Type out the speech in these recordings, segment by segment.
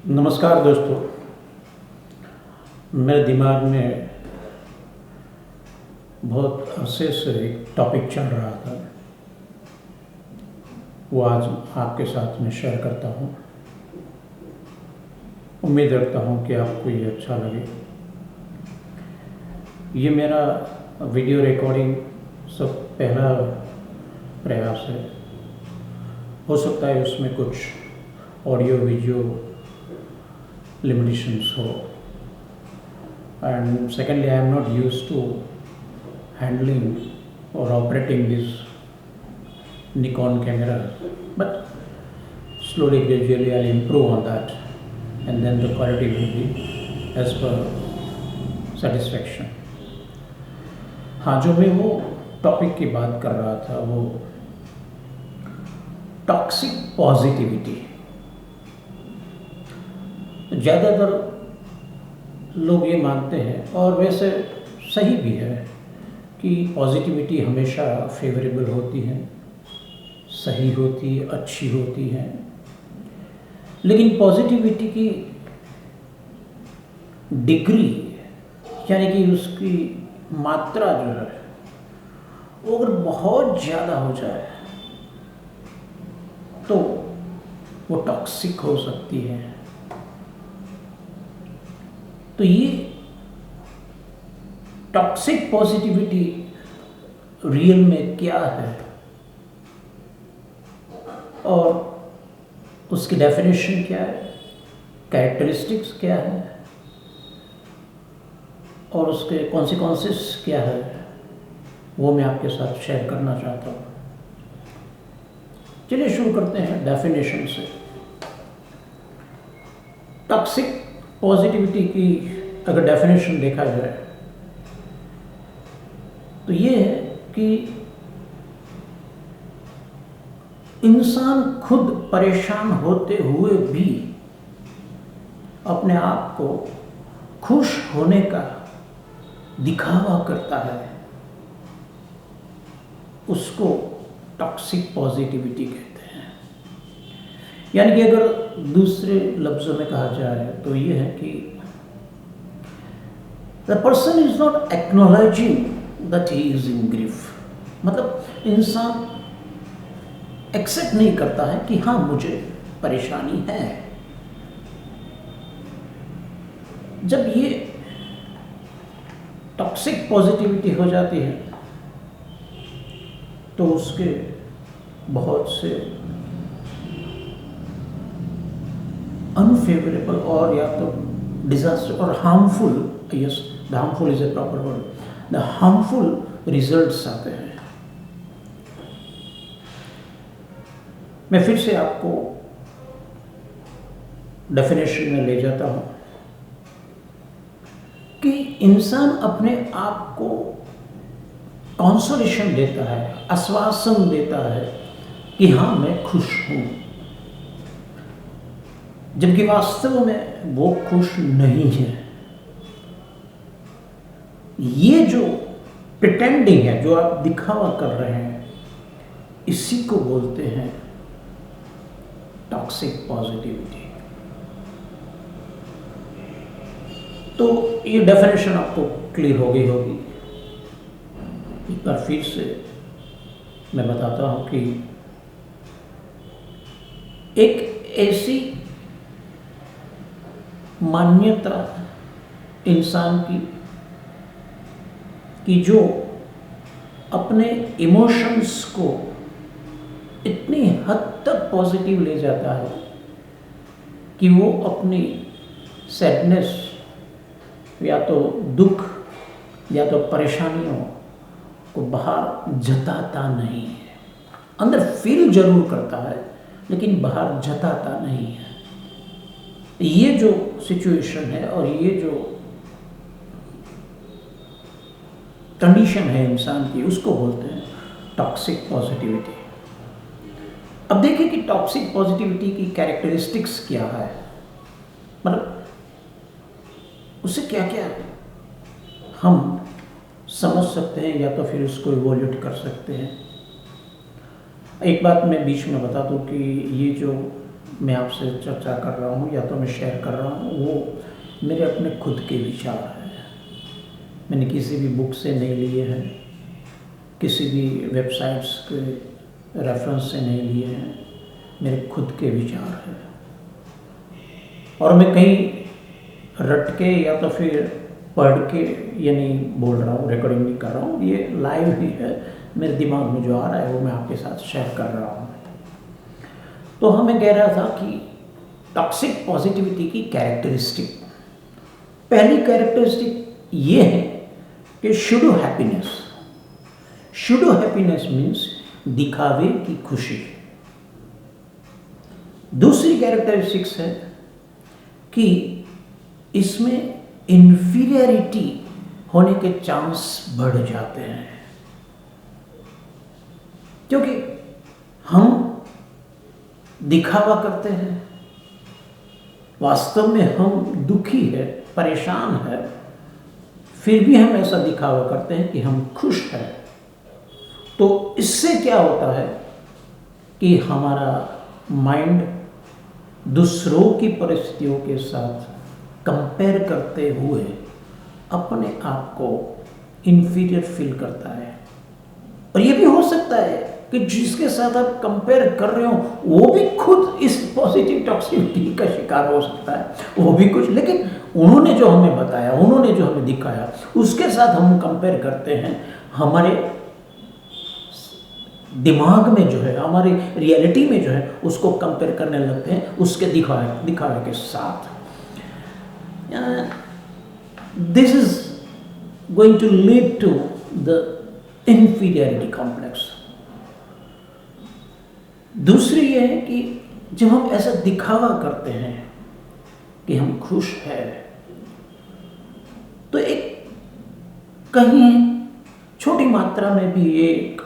नमस्कार दोस्तों। मेरे दिमाग में बहुत अरसे से एक टॉपिक चल रहा था, वो आज आपके साथ में शेयर करता हूँ। उम्मीद रखता हूँ कि आपको ये अच्छा लगे। ये मेरा वीडियो रिकॉर्डिंग सब पहला प्रयास है। हो सकता है उसमें कुछ ऑडियो वीडियो limitations हो, and secondly I am not used to handling or operating this Nikon camera, but slowly gradually I'll improve on that and then the quality will be as per satisfaction. हाँ, जो मैं वो topic की बात कर रहा था वो टॉक्सिक पॉजिटिविटी। ज़्यादातर लोग ये मानते हैं, और वैसे सही भी है, कि पॉजिटिविटी हमेशा फेवरेबल होती है, सही होती है, अच्छी होती है। लेकिन पॉजिटिविटी की डिग्री यानी कि उसकी मात्रा जो है वो अगर बहुत ज़्यादा हो जाए तो वो टॉक्सिक हो सकती है। तो ये टॉक्सिक पॉजिटिविटी रियल में क्या है और उसकी डेफिनेशन क्या है, कैरेक्टरिस्टिक्स क्या है और उसके कॉन्सिक्वेंसेस क्या है, वो मैं आपके साथ शेयर करना चाहता हूँ। चलिए शुरू करते हैं डेफिनेशन से। टॉक्सिक पॉजिटिविटी की अगर डेफिनेशन देखा जाए तो ये है कि इंसान खुद परेशान होते हुए भी अपने आप को खुश होने का दिखावा करता है, उसको टॉक्सिक पॉजिटिविटी कहते हैं। यानी कि अगर दूसरे लफ्ज़ों में कहा जाए तो ये है कि the person is not acknowledging that he is in grief. मतलब इंसान एक्सेप्ट नहीं करता है कि हाँ, मुझे परेशानी है। जब ये टॉक्सिक पॉजिटिविटी हो जाती है तो उसके बहुत से अनफेवरेबल और या तो डिजास्टर और harmful, yes the harmful is a proper word, the harmful results आते हैं। मैं फिर से आपको डेफिनेशन में ले जाता हूं कि इंसान अपने आप को कॉन्सोलेशन देता है, आश्वासन देता है कि हाँ, मैं खुश हूं, जबकि वास्तव में वो खुश नहीं है। ये जो प्रिटेंडिंग है, जो आप दिखावा कर रहे हैं, इसी को बोलते हैं टॉक्सिक पॉजिटिविटी। तो ये डेफिनेशन आपको क्लियर हो गई होगी। एक बार फिर से मैं बताता हूं कि एक ऐसी मान्यता इंसान की कि जो अपने इमोशंस को इतनी हद तक पॉजिटिव ले जाता है कि वो अपनी सैडनेस या तो दुख या तो परेशानियों को बाहर जताता नहीं है। अंदर फील जरूर करता है लेकिन बाहर जताता नहीं है। ये जो सिचुएशन है और ये जो कंडीशन है इंसान की, उसको बोलते हैं टॉक्सिक पॉजिटिविटी। अब देखिए कि टॉक्सिक पॉजिटिविटी की कैरेक्टरिस्टिक्स क्या है, मतलब उससे क्या क्या हम समझ सकते हैं या तो फिर उसको इवोल्यूट कर सकते हैं। एक बात मैं बीच में बता दूं कि ये जो मैं आपसे चर्चा कर रहा हूँ या तो मैं शेयर कर रहा हूँ, वो मेरे अपने खुद के विचार हैं। मैंने किसी भी बुक से नहीं लिए हैं, किसी भी वेबसाइट्स के रेफरेंस से नहीं लिए हैं, मेरे खुद के विचार हैं। और मैं कहीं रट के या तो फिर पढ़ के ये नहीं बोल रहा हूँ, रिकॉर्डिंग नहीं कर रहा हूँ, ये लाइव ही है, मेरे दिमाग में जो आ रहा है वो मैं आपके साथ शेयर कर रहा हूँ। तो हमें कह रहा था कि टॉक्सिक पॉजिटिविटी की कैरेक्टरिस्टिक, पहली कैरेक्टरिस्टिक ये है कि pseudo happiness. Pseudo happiness means दिखावे की खुशी। दूसरी कैरेक्टरिस्टिक्स है कि इसमें इन्फीरियरिटी होने के चांस बढ़ जाते हैं, क्योंकि हम दिखावा करते हैं, वास्तव में हम दुखी है, परेशान है, फिर भी हम ऐसा दिखावा करते हैं कि हम खुश हैं। तो इससे क्या होता है कि हमारा माइंड दूसरों की परिस्थितियों के साथ कंपेयर करते हुए अपने आप को इन्फीरियर फील करता है। और ये भी हो सकता है कि जिसके साथ आप कंपेयर कर रहे हो वो भी खुद इस पॉजिटिव टॉक्सिसिटी का शिकार हो सकता है, वो भी कुछ, लेकिन उन्होंने जो हमें बताया, उन्होंने जो हमें दिखाया, उसके साथ हम कंपेयर करते हैं। हमारे दिमाग में जो है, हमारी रियलिटी में जो है, उसको कंपेयर करने लगते हैं उसके दिखावे के साथ। This is going to lead to the inferiority complex. दूसरी ये है कि जब हम ऐसा दिखावा करते हैं कि हम खुश हैं, तो एक कहीं छोटी मात्रा में भी एक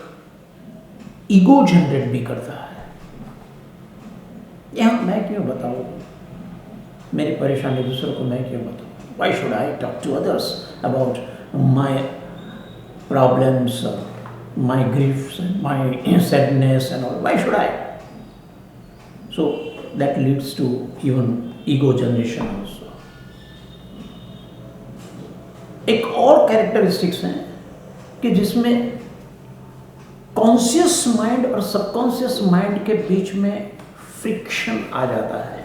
ईगो जनरेट भी करता है। यहां मैं क्यों बताऊं मेरी परेशानी दूसरों को, मैं क्यों बताऊं? Why should I talk to others about my problems, my griefs, my sadness and all? Why should I? So that leads to even ego generation also. एक और कैरेक्टरिस्टिक्स है कि जिसमें कॉन्शियस माइंड और सबकॉन्शियस माइंड के बीच में friction आ जाता है।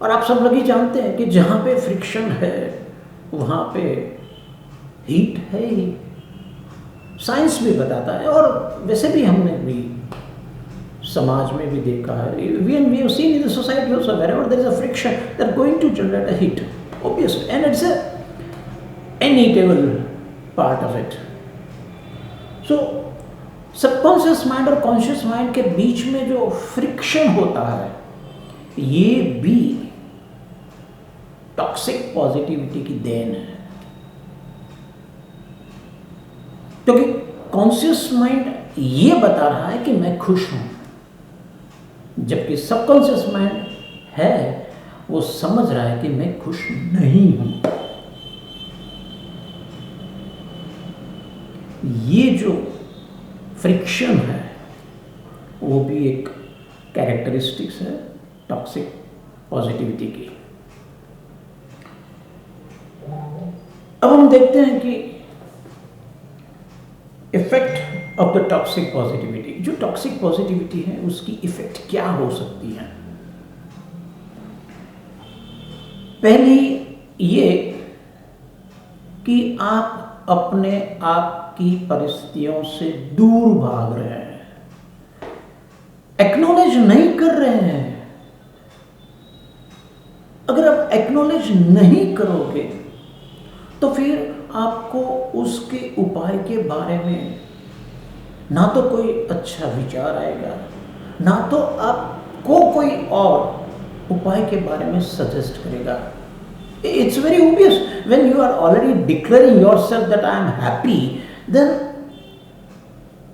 और आप सब लोग ही जानते हैं कि जहां पे फ्रिक्शन है वहां पे हीट है ही। साइंस भी बताता है, और वैसे भी हमने भी समाज में भी देखा है, we have seen in the society also, wherever there is a friction, they are going to generate a heat, obviously, and it's a inevitable part of it. So subconscious mind और कॉन्शियस माइंड के बीच में जो friction होता है, ये भी toxic positivity की then है। क्योंकि कॉन्शियस माइंड ये बता रहा है कि मैं खुश हूं, जबकि सबकॉन्शियस माइंड है वो समझ रहा है कि मैं खुश नहीं हूं। ये जो फ्रिक्शन है वो भी एक कैरेक्टरिस्टिक्स है टॉक्सिक पॉजिटिविटी की। अब हम देखते हैं कि effect of the toxic positivity, जो टॉक्सिक पॉजिटिविटी है उसकी इफेक्ट क्या हो सकती है। पहली ये कि आप अपने आप की परिस्थितियों से दूर भाग रहे हैं, एक्नॉलेज नहीं कर रहे हैं। अगर आप एक्नॉलेज नहीं करोगे तो फिर आपको उसके उपाय के बारे में ना तो कोई अच्छा विचार आएगा, ना तो आपको कोई और उपाय के बारे में सजेस्ट करेगा। It's very obvious when you are already declaring yourself that I am happy, then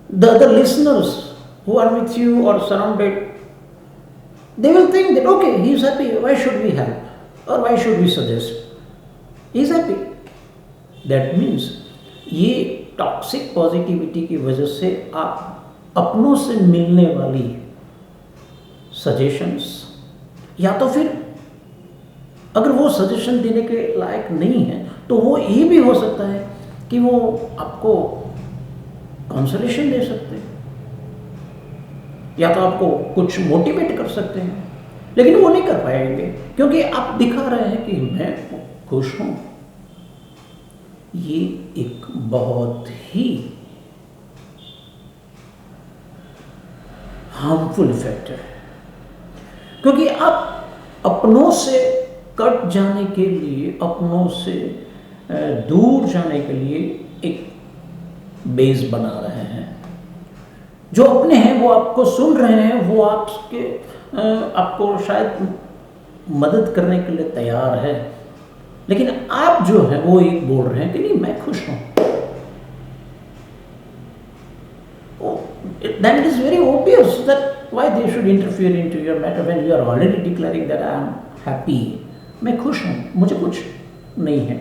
the other listeners who are with you or surrounded, they will think that okay, he is happy, why should we help or why should we suggest? He is happy. That means ये toxic positivity की वजह से आप अपनों से मिलने वाली suggestions, या तो फिर अगर वो सजेशन देने के लायक नहीं है तो वो ये भी हो सकता है कि वो आपको कंसोलेशन दे सकते हैं या तो आपको कुछ मोटिवेट कर सकते हैं, लेकिन वो नहीं कर पाएंगे क्योंकि आप दिखा रहे हैं कि मैं खुश हूं। ये एक बहुत ही हार्मफुल इफेक्ट है, क्योंकि आप अपनों से कट जाने के लिए, अपनों से दूर जाने के लिए एक बेस बना रहे हैं। जो अपने हैं वो आपको सुन रहे हैं, वो आपको शायद मदद करने के लिए तैयार है, लेकिन आप जो है वो एक बोल रहे हैं कि नहीं मैं खुश हूं। Then it is very obvious that why they should interfere into your matter when you are already declaring that I am happy, मैं खुश हूं, मुझे कुछ नहीं है।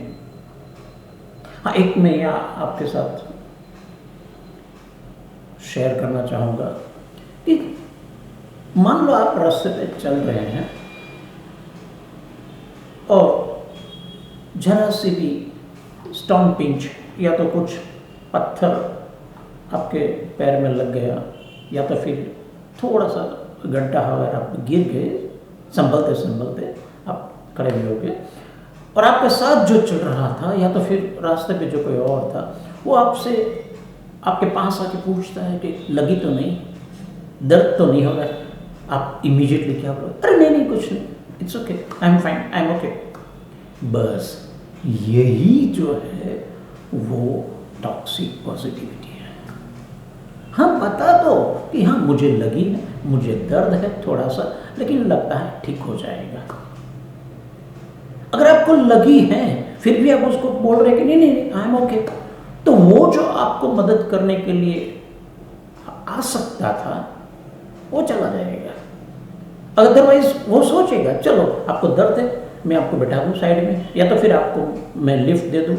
हाँ, एक मैं यहाँ आपके साथ शेयर करना चाहूँगा कि मान लो आप रास्ते पे चल रहे हैं और जरा सी भी स्टोन पिंच या तो कुछ पत्थर आपके पैर में लग गया या तो फिर थोड़ा सा गड्ढा अगर आप गिर गए, संभलते संभलते आप खड़े भी हो गए, और आपके साथ जो चल रहा था या तो फिर रास्ते पे जो कोई और था वो आपसे आपके पास आके पूछता है कि लगी तो नहीं, दर्द तो नहीं हो रहा है, आप इमीडिएटली क्या बोलो? अरे नहीं नहीं कुछ नहीं, it's okay, I am fine, I am okay. बस यही जो है वो टॉक्सिक पॉजिटिविटी है। हाँ, बता दो कि हाँ मुझे लगी है, मुझे दर्द है थोड़ा सा, लेकिन लगता है ठीक हो जाएगा। अगर आपको लगी है फिर भी आप उसको बोल रहे कि नहीं नहीं आई एम ओके, तो वो जो आपको मदद करने के लिए आ सकता था वो चला जाएगा। अदरवाइज वो सोचेगा चलो आपको दर्द है, मैं आपको बैठा दूँ साइड में, या तो फिर आपको मैं लिफ्ट दे दूँ,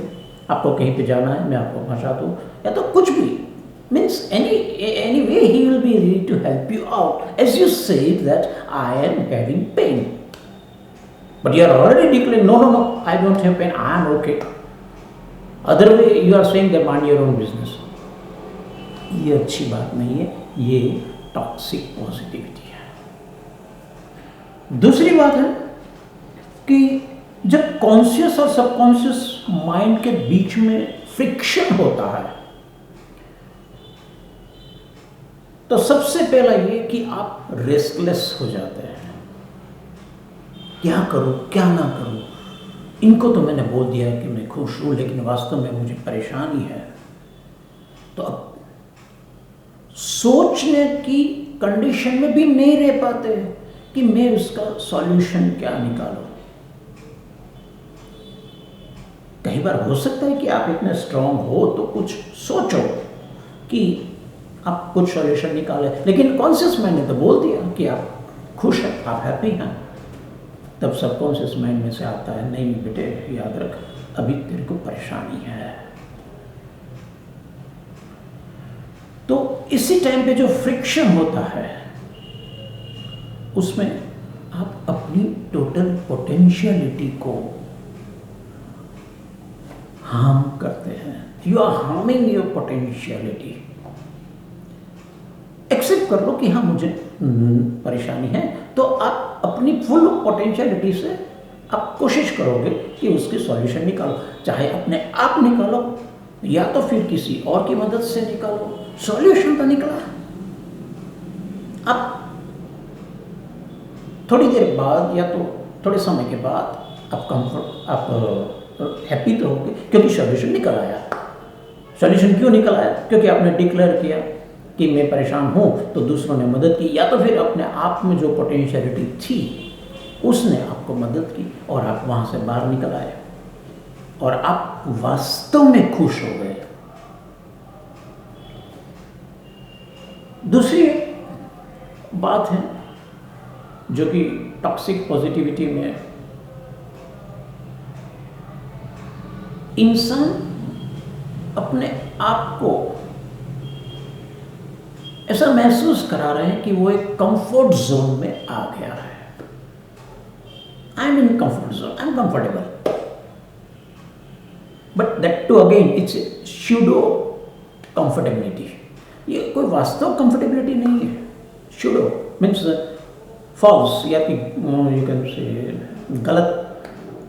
आपको कहीं पे जाना है मैं आपको पहुँचा दूँ, या तो कुछ भी, means any way he will be ready to help you out, as you said that I am having pain, but you are already declaring no I don't have pain, I am okay. Other way you are saying that mind your own business. ये अच्छी बात नहीं है, ये toxic positivity है। दूसरी बात है कि जब कॉन्शियस और सबकॉन्शियस माइंड के बीच में फ्रिक्शन होता है तो सबसे पहला ये कि आप रेस्टलेस हो जाते हैं, क्या करूं क्या ना करूं, इनको तो मैंने बोल दिया है कि मैं खुश हूं लेकिन वास्तव में मुझे परेशानी है। तो अब सोचने की कंडीशन में भी नहीं रह पाते कि मैं उसका सॉल्यूशन क्या निकालूं। कई बार हो सकता है कि आप इतने स्ट्रांग हो तो कुछ सोचो कि आप कुछ सॉल्यूशन निकाले, लेकिन कॉन्शियस माइंड ने तो बोल दिया कि आप खुश हैं, आप हैप्पी हैं। तब सबकॉन्शियस माइंड में से आता है नहीं बेटे याद रख, अभी तेरे को परेशानी है। तो इसी टाइम पे जो फ्रिक्शन होता है उसमें आप अपनी टोटल पोटेंशियलिटी को हार्म करते हैं। You are harming your potentiality. Accept कर लो कि हाँ मुझे परेशानी है, तो आप अपनी फुल पोटेंशियलिटी से आप कोशिश करोगे कि उसकी सॉल्यूशन निकालो, चाहे अपने आप निकालो या तो फिर किसी और की मदद से निकालो। सॉल्यूशन तो निकला। आप थोड़ी देर बाद या तो थोड़े समय के बाद आप हैप्पी तो होगे क्योंकि सॉल्यूशन निकल आया। सॉल्यूशन क्यों निकल आया? क्योंकि आपने डिक्लेयर किया कि मैं परेशान हूँ, तो दूसरों ने मदद की, या तो फिर अपने आप में जो पोटेंशियलिटी थी उसने आपको मदद की और आप वहाँ से बाहर निकल आए और आप वास्तव में खुश हो गए। दूसरी बात है जो कि टॉक्सिक पॉजिटिविटी में इंसान अपने आप को ऐसा महसूस करा रहे हैं कि वो एक कंफर्ट जोन में आ गया है। I am in comfort zone, I am comfortable, but that too again it's pseudo comfortability. ये कोई वास्तव कंफर्टेबिलिटी नहीं है। शूडो मीन्स फॉल्स या कि यू कैन से गलत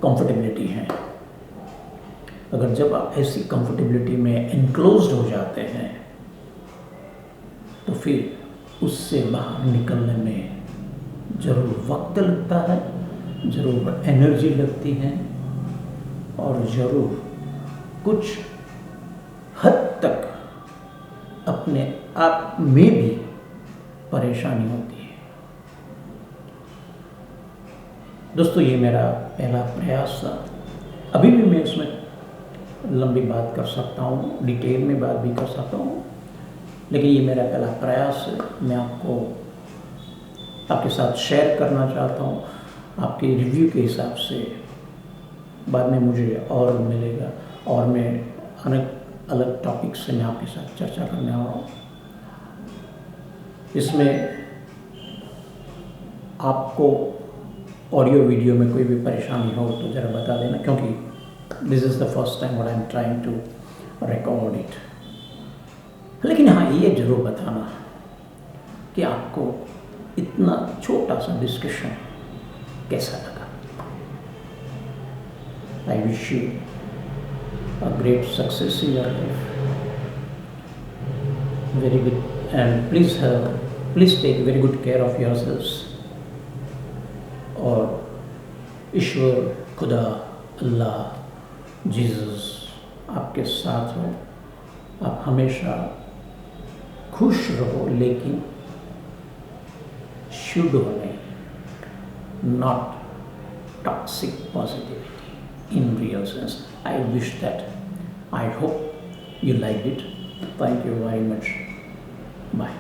कंफर्टेबिलिटी है। अगर जब आप ऐसी कंफर्टेबिलिटी में एनक्लोज्ड हो जाते हैं तो फिर उससे बाहर निकलने में ज़रूर वक्त लगता है, ज़रूर एनर्जी लगती है और ज़रूर कुछ हद तक अपने आप में भी परेशानी होती है। दोस्तों, ये मेरा पहला प्रयास था। अभी भी मैं इसमें लंबी बात कर सकता हूँ, डिटेल में बात भी कर सकता हूँ, लेकिन ये मेरा पहला प्रयास है। मैं आपको आपके साथ शेयर करना चाहता हूँ। आपके रिव्यू के हिसाब से बाद में मुझे और मिलेगा और मैं अनेक अलग टॉपिक से मैं आपके साथ चर्चा करने वाला हूँ। इसमें आपको ऑडियो वीडियो में कोई भी परेशानी हो तो ज़रा बता देना, क्योंकि this is the first time what I am trying to record it. लेकिन हाँ, ये ज़रूर बताना कि आपको इतना छोटा सा डिस्कशन कैसा लगा। I wish you a great success in your life. Very good, and please take very good care of yourselves. और ईश्वर, खुदा, अल्लाह, जीसस आपके साथ हो। आप हमेशा खुश रहो, लेकिन शुड होने, not toxic positivity. In real sense, I wish that. I hope you liked it. Thank you very much. Bye.